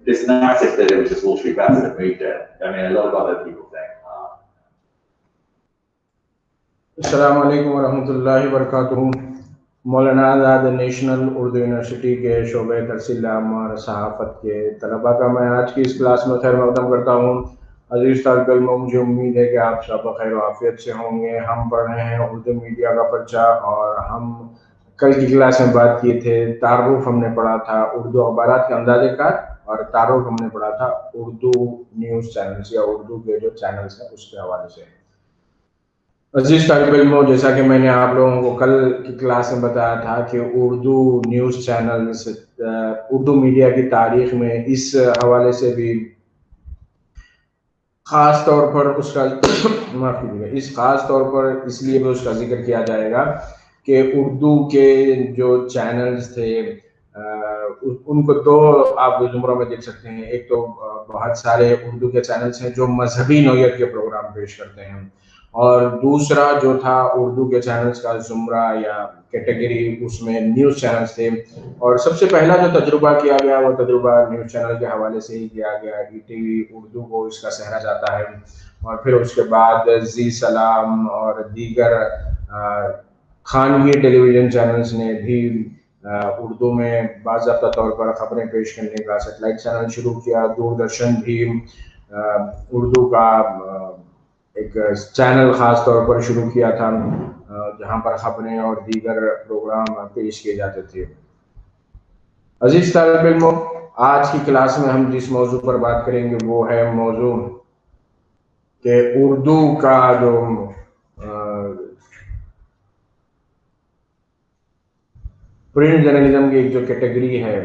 this narrative that it was just Wall Street Bets that moved it. I mean, a lot of other people think. السلام علیکم ورحمۃ اللہ وبرکاتہ. Maulana Azad national Urdu university کے شعبہ ترسیل عامہ اور صحافت کے طلباء کا میں آج کی اس کلاس میں خیر مقدم کرتا ہوں. عزیز طالب علموں، مجھے امید ہے کہ آپ سب خیر و عافیت سے ہوں گے. ہم پڑھ رہے ہیں اردو میڈیا کا پرچہ، اور ہم کل کی کلاس میں بات کیے تھے تعارف. ہم نے پڑھا تھا اردو اخبارات کے اندازے کار، اور تعارف ہم نے پڑھا تھا اردو نیوز چینلز یا اردو کے جو چینلز ہیں اس کے حوالے سے. عزیز طالب علموں، جیسا کہ میں نے آپ لوگوں کو کل کی کلاس میں بتایا تھا کہ Urdu news channels Urdu media کی تاریخ میں اس حوالے سے بھی خاص طور پر اس کا معاف کیجیے گا، خاص طور پر اس لیے بھی اس کا ذکر کیا جائے گا کہ اردو کے جو چینلز تھے ان کو دو آپ زمروں میں دیکھ سکتے ہیں. ایک تو بہت سارے اردو کے چینلز ہیں جو مذہبی نوعیت کے پروگرام پیش کرتے ہیں، اور دوسرا جو تھا اردو کے چینلز کا زمرہ یا کیٹیگری، اس میں نیوز چینلز تھے. اور سب سے پہلا جو تجربہ کیا گیا وہ تجربہ نیوز چینل کے حوالے سے ہی کیا گیا. ETV اردو کو اس کا سہرا جاتا ہے، اور پھر اس کے بعد زی سلام اور دیگر خانگی ٹیلی ویژن چینلز نے بھی اردو میں باضابطہ طور پر خبریں پیش کرنے کا سیٹلائٹ چینل شروع کیا. دوردرشن بھی اردو کا ایک چینل خاص طور پر شروع کیا تھا جہاں پر خبریں اور دیگر پروگرام پیش کیے جاتے تھے. عزیز طالب علموں، آج کی کلاس میں ہم جس موضوع پر بات کریں گے وہ ہے موضوع کہ اردو کا جو پرنٹ جرنلزم کی ایک جو کیٹیگری ہے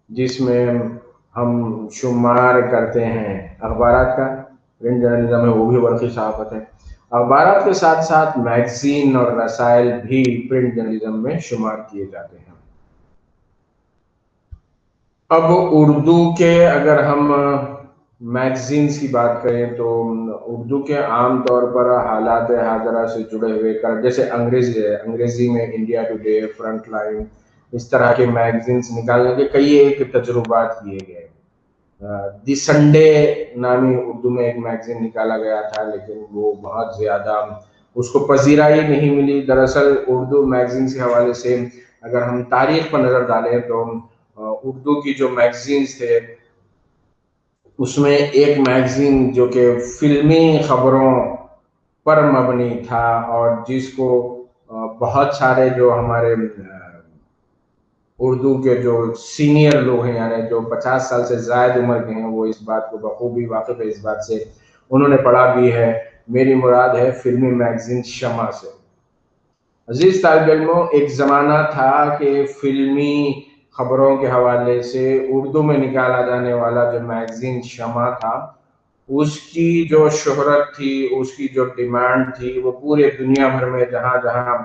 جس میں ہم شمار کرتے ہیں اخبارات کا. پرنٹ جرنلزم ہے وہ بھی ورقی صحافت ہے. اخبارات کے ساتھ ساتھ میگزین اور رسائل بھی پرنٹ جرنلزم میں شمار کیے جاتے ہیں. اب اردو کے اگر ہم میگزینز کی بات کریں تو اردو کے عام طور پر حالات حاضرہ سے جڑے ہوئے جیسے انگریزی میں انڈیا ٹوڈے، فرنٹ لائن، اس طرح کے میگزینز نکالنے کے کئی ایک تجربات کیے گئے. دی سنڈے نامی اردو میں ایک میگزین نکالا گیا تھا، لیکن وہ بہت زیادہ اس کو پذیرائی نہیں ملی. دراصل اردو میگزینز کے حوالے سے اگر ہم تاریخ پر نظر ڈالیں تو اردو کی جو میگزینز تھے اس میں ایک میگزین جو کہ فلمی خبروں پر مبنی تھا، اور جس کو بہت سارے جو ہمارے اردو کے جو سینئر لوگ ہیں، یعنی جو 50 سال سے زائد عمر کے ہیں، وہ اس بات کو بخوبی واقف ہے، اس بات سے انہوں نے پڑھا بھی ہے. میری مراد ہے فلمی میگزین شمع سے. عزیز طالب علموں، ایک زمانہ تھا کہ فلمی خبروں کے حوالے سے اردو میں نکالا جانے والا جو میگزین شمع تھا، اس کی جو شہرت تھی، اس کی جو ڈیمانڈ تھی، وہ پورے دنیا بھر میں جہاں جہاں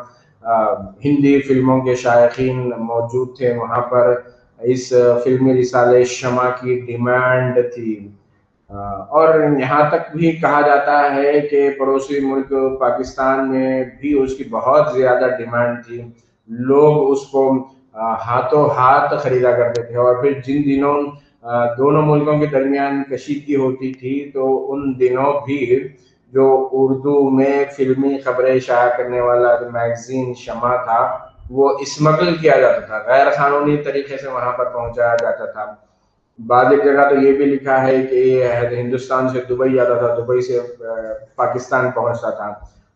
ہندی فلموں کے شائقین موجود تھے وہاں پر اس فلمی رسالے شمع کی ڈیمانڈ تھی. اور یہاں تک بھی کہا جاتا ہے کہ پڑوسی ملک پاکستان میں بھی اس کی بہت زیادہ ڈیمانڈ تھی. لوگ اس کو ہاتھوں ہاتھ خریدا کرتے تھے، اور پھر جن دنوں دونوں ملکوں کے درمیان کشیدگی ہوتی تھی تو ان دنوں بھی جو اردو میں فلمی خبریں شائع کرنے والا جو میگزین شمع تھا وہ اسمگل کیا جاتا تھا، غیر قانونی طریقے سے وہاں پر پہنچایا جاتا تھا. بعض ایک جگہ تو یہ بھی لکھا ہے کہ یہ ہندوستان سے دبئی جاتا تھا، دبئی سے پاکستان پہنچتا تھا.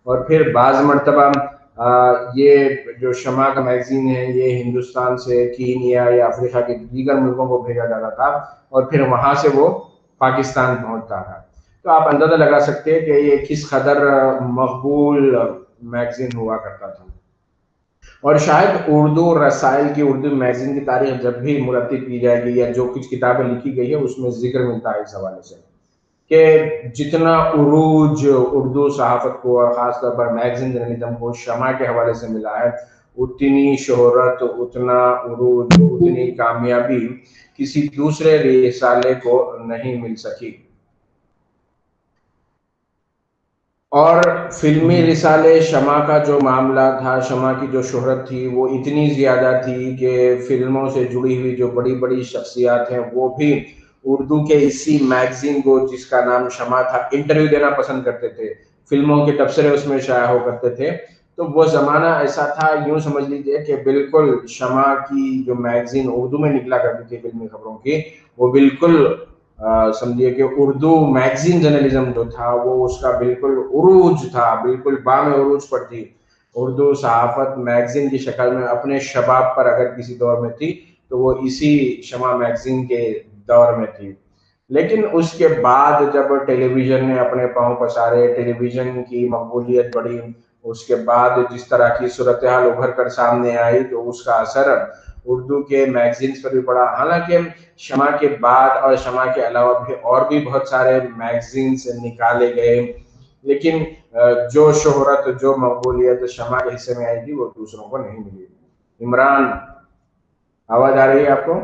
اور پھر بعض مرتبہ یہ جو شمع کا میگزین ہے یہ ہندوستان سے کینیا یا افریقہ کے دیگر ملکوں کو بھیجا جاتا تھا، اور پھر وہاں سے وہ پاکستان پہنچتا تھا. تو آپ اندازہ لگا سکتے ہیں کہ یہ کس قدر مقبول میگزین ہوا کرتا تھا. اور شاید اردو رسائل کی، اردو میگزین کی تاریخ جب بھی مرتب کی جائے گی یا جو کچھ کتابیں لکھی گئی ہے اس میں ذکر ملتا ہے اس حوالے سے کہ جتنا عروج اردو صحافت کو اور خاص طور پر میگزین جرنلزم کو شمع کے حوالے سے ملا ہے، اتنی شہرت، اتنا عروج، اتنی کامیابی کسی دوسرے رسالے کو نہیں مل سکی. اور فلمی رسالے شمع کا جو معاملہ تھا، شمع کی جو شہرت تھی وہ اتنی زیادہ تھی کہ فلموں سے جڑی ہوئی جو بڑی بڑی شخصیات ہیں وہ بھی اردو کے اسی میگزین کو جس کا نام شمع تھا انٹرویو دینا پسند کرتے تھے, فلموں کے تبصرے اس میں شائع ہو کرتے تھے. تو وہ زمانہ ایسا تھا, یوں سمجھ لیجئے کہ بالکل شمع کی جو میگزین اردو میں نکلا کرتی تھی فلمی خبروں کی, وہ بالکل سمجھیے کہ اردو میگزین جرنلزم جو تھا وہ اس کا بالکل عروج تھا, بالکل بام عروج پر تھی. اردو صحافت میگزین کی شکل میں اپنے شباب پر اگر کسی دور میں تھی تو وہ اسی شمع میگزین کے دور میں تھی. لیکن اس کے بعد جب ٹیلی ویژن نے اپنے پاؤں پسارے, ٹیلی ویژن کی مقبولیت بڑھی, اس کے بعد جس طرح کی صورتحال ابھر کر سامنے آئی تو اس کا اثر اردو کے میگزینز پر بھی پڑا. حالانکہ شمع کے بعد اور شمع کے علاوہ بھی اور بھی بہت سارے میگزینز نکالے گئے, لیکن جو شہرت جو مقبولیت شمع کے حصے میں آئی تھی وہ دوسروں کو نہیں ملی. عمران, آواز آ رہی ہے آپ کو؟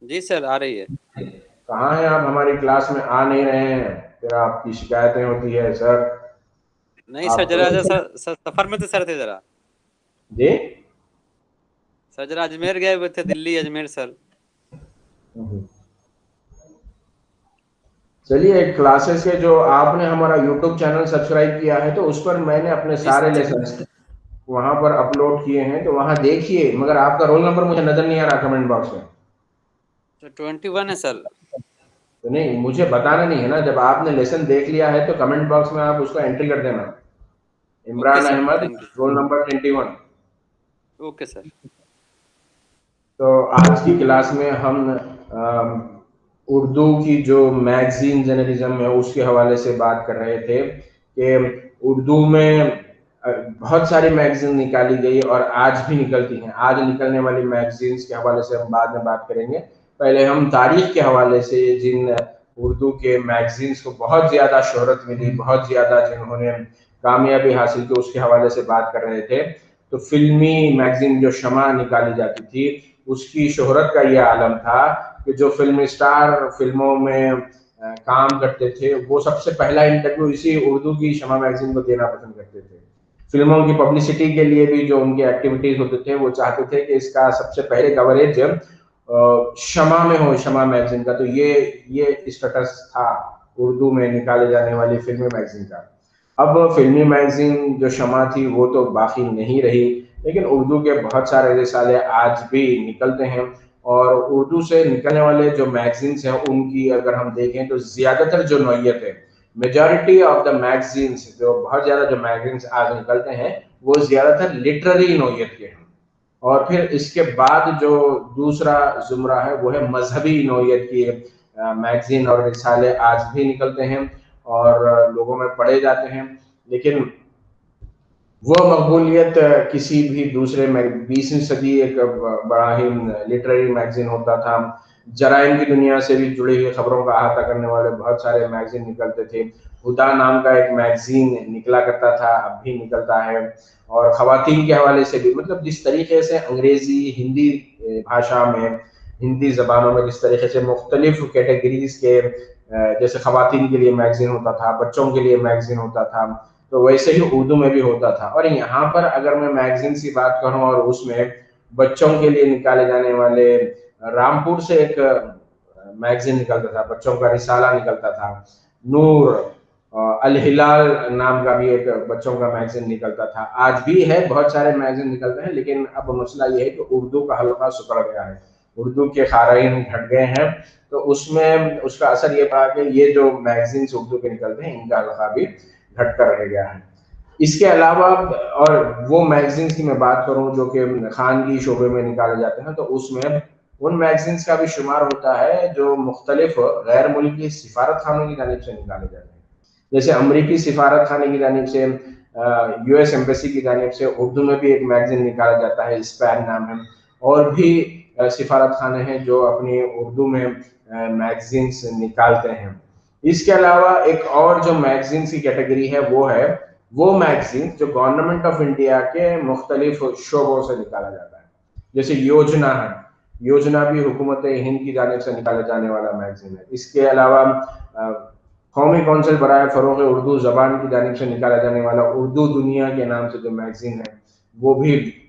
جی سر آ رہی ہے. کہاں ہیں آپ؟ ہماری کلاس میں آ نہیں رہے ہیں, پھر آپ کی شکایتیں ہوتی ہے. سر نہیں سر, ذرا سر سفر میں تھے سر, تھے ذرا جی سر, ذرا اجمیر گئے ہوئے تھے, دلی اجمیر سر. چلیے, کلاسز کے جو آپ نے ہمارا یوٹیوب چینل سبسکرائب کیا ہے تو اس پر میں نے اپنے سارے لیسنس وہاں پر اپلوڈ کیے ہیں, تو وہاں دیکھیے. مگر آپ کا رول نمبر مجھے نظر نہیں آ رہا کمنٹ باکس میں. 21 ہے سر. تو نہیں, مجھے بتانا نہیں ہے نا, جب آپ نے لیسن دیکھ لیا ہے تو کمنٹ باکس میں آپ اس کو انٹری کر دینا. Imran Ahmed, roll number 21. Okay sir. تو آج کی کلاس میں ہم اردو کی جو میگزین جرنلزم ہے اس کے حوالے سے بات کر رہے تھے کہ اردو میں بہت ساری میگزین نکالی گئی اور آج بھی نکلتی ہیں. آج نکلنے والی میگزینز کے حوالے سے ہم بعد میں بات کریں گے. پہلے ہم تاریخ کے حوالے سے جن اردو کے میگزینز کو بہت زیادہ شہرت ملی, بہت زیادہ جنہوں نے کامیابی حاصل کی, اس کے حوالے سے بات کر رہے تھے. تو فلمی میگزین جو شمع نکالی جاتی تھی اس کی شہرت کا یہ عالم تھا کہ جو فلم اسٹار فلموں میں کام کرتے تھے وہ سب سے پہلا انٹرویو اسی اردو کی شمع میگزین کو دینا پسند کرتے تھے. فلموں کی پبلسٹی کے لیے بھی جو ان کے ایکٹیویٹیز ہوتے تھے وہ چاہتے تھے کہ اس کا سب سے پہلے کوریج شمع میں ہو, شمع میگزین کا. تو یہ اسٹیٹس تھا اردو میں نکالے جانے والی فلمی میگزین کا. اب فلمی میگزین جو شمع تھی وہ تو باقی نہیں رہی, لیکن اردو کے بہت سارے رسالے آج بھی نکلتے ہیں. اور اردو سے نکلنے والے جو میگزینس ہیں ان کی اگر ہم دیکھیں تو زیادہ تر جو نوعیت ہے, میجورٹی آف دا میگزینس, جو بہت زیادہ جو میگزینس آج نکلتے ہیں وہ زیادہ تر لٹریری نوعیت کے ہیں. اور پھر اس کے بعد جو دوسرا زمرہ ہے وہ ہے مذہبی نوعیت کی میگزین اور رسالے آج بھی نکلتے ہیں اور لوگوں میں پڑھے جاتے ہیں. لیکن وہ مقبولیت کسی بھی دوسرے 20ویں صدی ایک بڑا ہی لٹریری میگزین ہوتا تھا. جرائم کی دنیا سے بھی جڑی ہوئی خبروں کا احاطہ کرنے والے بہت سارے میگزین نکلتے تھے. ہدا نام کا ایک میگزین نکلا کرتا تھا, اب بھی نکلتا ہے. اور خواتین کے حوالے سے بھی, مطلب جس طریقے سے انگریزی ہندی بھاشا میں, ہندی زبانوں میں جس طریقے سے مختلف کیٹیگریز کے, جیسے خواتین کے لیے میگزین ہوتا تھا, بچوں کے لیے میگزین ہوتا تھا, تو ویسے ہی اردو میں بھی ہوتا تھا. اور یہاں پر اگر میں میگزین کی بات کروں اور اس میں بچوں کے لیے نکالے جانے والے, رامپور سے ایک میگزین نکلتا تھا, بچوں کا رسالہ نکلتا تھا. نور, الہلال نام کا بھی ایک بچوں کا میگزین نکلتا تھا. آج بھی ہے, بہت سارے میگزین نکلتے ہیں, لیکن اب مسئلہ یہ ہے کہ اردو کا حلقہ سکڑ گیا ہے, اردو کے قارئین گھٹ گئے ہیں. تو اس میں اس کا اثر یہ پڑا کہ یہ جو میگزینس اردو کے نکلتے ہیں ان کا حلقہ بھی گھٹ کر رہ گیا ہے. اس کے علاوہ اور وہ میگزینس کی میں بات کروں جو کہ خانگی شعبے میں نکالے جاتے ہیں, تو اس میں ان میگزینس کا بھی شمار ہوتا ہے جو مختلف غیر ملکی سفارت خانوں کی جانب سے نکالے جاتے ہیں. جیسے امریکی سفارت خانے کی جانب سے, یو ایس ایمبیسی کی جانب سے اردو میں بھی ایک میگزین نکالا جاتا ہے, اسپین نام ہے. اور بھی سفارت خانے ہیں جو اپنی اردو میں میگزینس نکالتے ہیں. اس کے علاوہ ایک اور جو میگزینس کی کیٹیگری ہے وہ میگزین جو گورنمنٹ آف انڈیا کے مختلف شعبوں سے نکالا جاتا ہے. جیسے یوجنا ہے, یوجنا بھی حکومت ہند کی جانب سے نکالا جانے والا میگزین ہے. اس کے علاوہ قومی کونسل برائے فروغ اردو زبان کی جانب سے نکالا جانے والا اردو دنیا کے نام سے جو میگزین ہے وہ بھی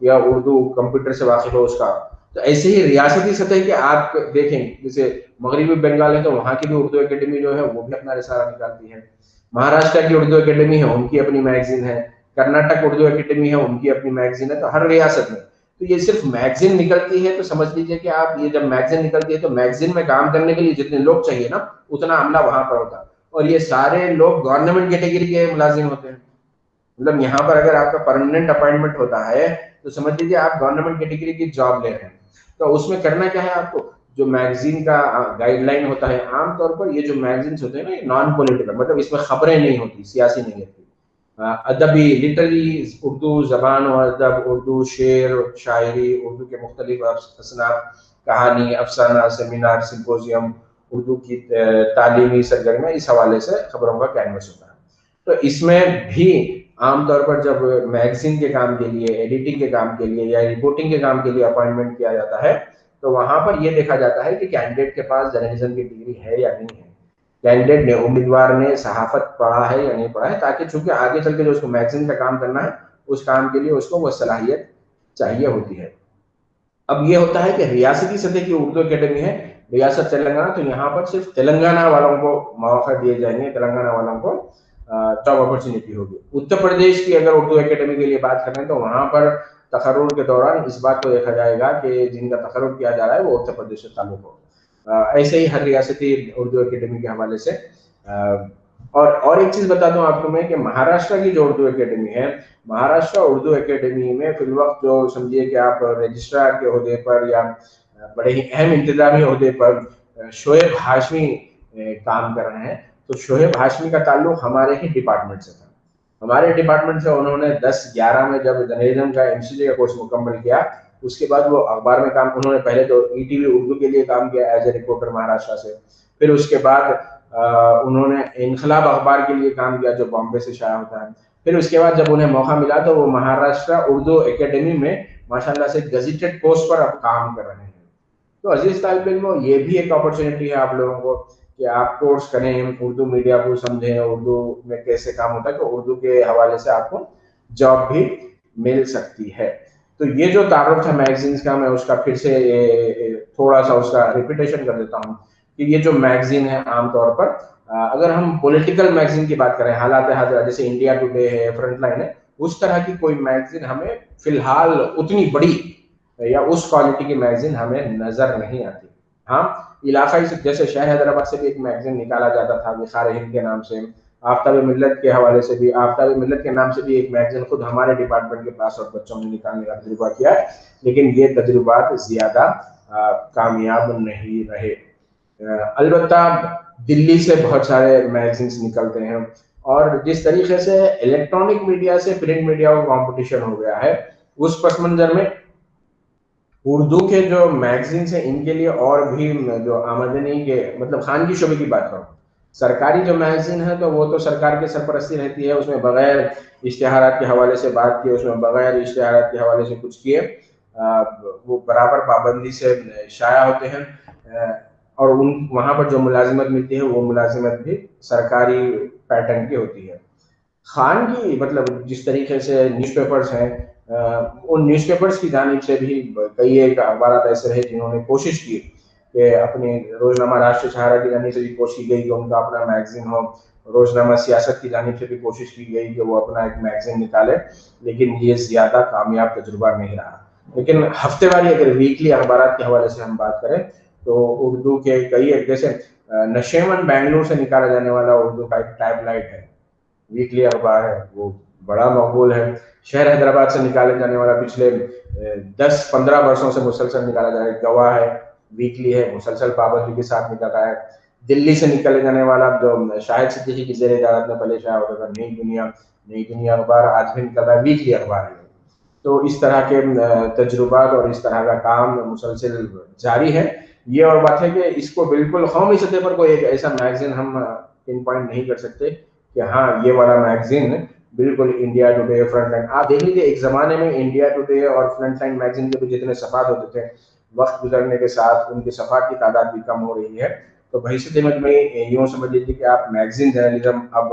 یا اردو کمپیوٹر سے واقف ہے اس کا. تو ایسے ہی ریاستی سطح کے آپ دیکھیں, جیسے مغربی بنگال ہے تو وہاں کی بھی اردو اکیڈمی جو ہے وہ بھی اپنا رسالہ نکالتی ہے. مہاراشٹر کی اردو اکیڈمی ہے, ان کی اپنی میگزین ہے. کرناٹک اردو اکیڈمی ہے, ان کی اپنی میگزین ہے. تو ہر ریاست میں تو یہ صرف میگزین نکلتی ہے تو سمجھ لیجیے کہ آپ, یہ جب میگزین نکلتی ہے تو میگزین میں کام کرنے کے لیے جتنے لوگ چاہیے نا اتنا عملہ وہاں پر ہوتا ہے, اور یہ سارے لوگ گورنمنٹ کیٹیگری کے ملازم ہوتے ہیں. مطلب یہاں پر اگر آپ کا پرماننٹ اپائنٹمنٹ ہوتا ہے تو سمجھ لیجیے آپ گورنمنٹ کیٹیگری کی جاب لے رہے ہیں. تو اس میں کرنا کیا ہے آپ کو, جو میگزین کا گائیڈ لائن ہوتا ہے, عام طور پر یہ جو میگزینس ہوتے ہیں نا یہ نان پولیٹیکل, مطلب اس میں خبریں نہیں ہوتی, سیاسی نہیں ہوتی, ادبی لٹری اردو زبان و ادب, اردو شعر شاعری, اردو کے مختلف اصناف, کہانی, افسانہ, سیمینار, سمپوزیم, اردو کی تعلیمی سرگرمیاں, اس حوالے سے خبروں کا کینوس ہوتا ہے. تو اس میں بھی عام طور پر جب میگزین کے کام کے لیے, ایڈیٹنگ کے کام کے لیے یا رپورٹنگ کے کام کے لیے اپائنٹمنٹ کیا جاتا ہے تو وہاں پر یہ دیکھا جاتا ہے کہ کینڈیڈیٹ کے پاس جرنلزم کی ڈگری ہے یا نہیں ہے, کینڈیڈیٹ نے, امیدوار نے صحافت پڑھا ہے یا نہیں پڑھا ہے, تاکہ چونکہ آگے چل کے جو اس کو میگزین کا کام کرنا ہے اس کام کے لیے اس کو وہ صلاحیت چاہیے ہوتی ہے. اب یہ ہوتا ہے کہ ریاستی سطح کی اردو اکیڈمی ہے ریاست تلنگانہ, تو یہاں پر صرف تلنگانہ والوں کو مواقع دیے جائیں گے, تلنگانہ والوں کو جاب اپرچونیٹی ہوگی. اتر پردیش کی اگر اردو اکیڈمی کے لیے بات کریں تو وہاں پر تقرر کے دوران اس بات کو دیکھا جائے گا کہ جن کا تقرر کیا جا رہا ہے وہ اتر پردیش سے تعلق ہو. ایسے ہی ہر ریاستی اردو اکیڈمی کے حوالے سے. اور ایک چیز بتا دوں آپ کو میں کہ مہاراشٹر کی جو اردو اکیڈمی ہے, مہاراشٹر اردو اکیڈمی میں فی الوقت جو سمجھیے کہ آپ رجسٹرار کے عہدے پر یا بڑے ہی اہم انتظامی عہدے پر شعیب ہاشمی کام کر رہے ہیں. تو شعیب ہاشمی کا تعلق ہمارے ہی ڈپارٹمنٹ سے تھا. ہمارے ڈپارٹمنٹ سے انہوں نے 10-11 میں جب جرنلزم کا MCA کا کورس مکمل کیا, اس کے بعد وہ اخبار میں کام, انہوں نے پہلے تو ETV اردو کے لیے کام کیا ایز اے رپورٹر مہاراشٹر سے, پھر اس کے بعد انہوں نے انقلاب اخبار کے لیے کام کیا جو بامبے سے شائع ہوتا ہے. پھر اس کے بعد جب انہیں موقع ملا تو وہ مہاراشٹر اردو اکیڈمی میں ماشاءاللہ سے گزیٹڈ پوسٹ پر اب کام کر رہے ہیں. تو عزیز طالب علموں, یہ بھی ایک اپرچونیٹی ہے آپ لوگوں کو کہ آپ کورس کریں, اردو میڈیا کو سمجھیں, اردو میں کیسے کام ہوتا ہے, تو اردو کے حوالے سے آپ کو جاب بھی مل سکتی ہے. تو یہ جو تعارف تھا میگزینز کا, میں اس کا پھر سے تھوڑا سا اس کا ریپیٹیشن کر دیتا ہوں کہ یہ جو میگزین ہے عام طور پر اگر ہم پولیٹیکل میگزین کی بات کریں, حالات حاضرہ جیسے انڈیا ٹوڈے ہے, فرنٹ لائن ہے, اس طرح کی کوئی میگزین ہمیں فی الحال اتنی بڑی یا اس کوالٹی کی میگزین ہمیں نظر نہیں آتی. ہاں علاقائی جیسے شہر حیدرآباد سے بھی ایک میگزین نکالا جاتا تھا وقار ہند کے نام سے, آفتاب ملت کے حوالے سے بھی, آفتاب ملت کے نام سے بھی ایک میگزین خود ہمارے ڈپارٹمنٹ کے پاس اور بچوں نے نکالنے کا تجربہ کیا ہے, لیکن یہ تجربات زیادہ کامیاب نہیں رہے. البتہ دلی سے بہت سارے میگزینس نکلتے ہیں, اور جس طریقے سے الیکٹرانک میڈیا سے پرنٹ میڈیا کو کمپٹیشن ہو گیا ہے, اس پس منظر میں اردو کے جو میگزینس ہیں ان کے لیے اور بھی جو آمدنی کے, مطلب خانگی شعبے کی بات کروں, سرکاری جو میگزین ہے تو وہ تو سرکار کی سرپرستی رہتی ہے, اس میں بغیر اشتہارات کے حوالے سے بات کیے, اس میں بغیر اشتہارات کے حوالے سے کچھ کیے, وہ برابر پابندی سے شائع ہوتے ہیں, اور وہاں پر جو ملازمت ملتی ہے وہ ملازمت بھی سرکاری پیٹرن کی ہوتی ہے. خانگی مطلب جس طریقے سے نیوز پیپرز ہیں, ان نیوز پیپرز کی جانب سے بھی کئی ایک اخبارات ایسے رہے جنہوں نے کوشش کی کہ اپنی روزنامہ راشٹر سہارا کی جانب سے بھی کوشش کی گئی کہ ان کا اپنا میگزین ہو, روزنامہ سیاست کی جانب سے بھی کوشش کی گئی کہ وہ اپنا ایک میگزین نکالے, لیکن یہ زیادہ کامیاب تجربہ نہیں رہا. لیکن ہفتے واری اگر ویکلی اخبارات کے حوالے سے ہم بات کریں تو اردو کے کئی ایک, جیسے نشیمن بنگلور سے نکالا جانے والا اردو کا ایک ٹائپ لائٹ ہے, ویکلی اخبار ہے, وہ بڑا مقبول ہے. شہر حیدرآباد سے نکالے جانے والا پچھلے 10-15 برسوں سے مسلسل نکالا جا رہا ہے, گواہ ہے, ویکلی ہے, مسلسل پابندی کے ساتھ نکالا ہے. دلی سے نکلے جانے والا جو شاہد صدیقی کی زیر اجازت میں پہلے شائع ہوتا تھا, نئی دنیا اخبار, آج بھی نکل رہا ہے, ویکلی اخبار ہے. تو اس طرح کے تجربات اور اس طرح کا کام مسلسل جاری ہے. یہ اور بات ہے کہ اس کو بالکل قومی سطح پر کوئی ایک ایسا میگزین ہم پن پوائنٹ نہیں کر سکتے کہ ہاں یہ والا میگزین بالکل انڈیا ٹوڈے, فرنٹ لائن. آپ دیکھ لیجیے ایک زمانے میں انڈیا ٹوڈے اور فرنٹ لائن میگزین کے بھی جتنے صفحات ہوتے تھے, وقت گزرنے کے ساتھ ان کے صفحات کی تعداد بھی کم ہو رہی ہے. تو بحیثیت مجموعی یوں سمجھ لیجیے کہ آپ میگزین جرنلزم اب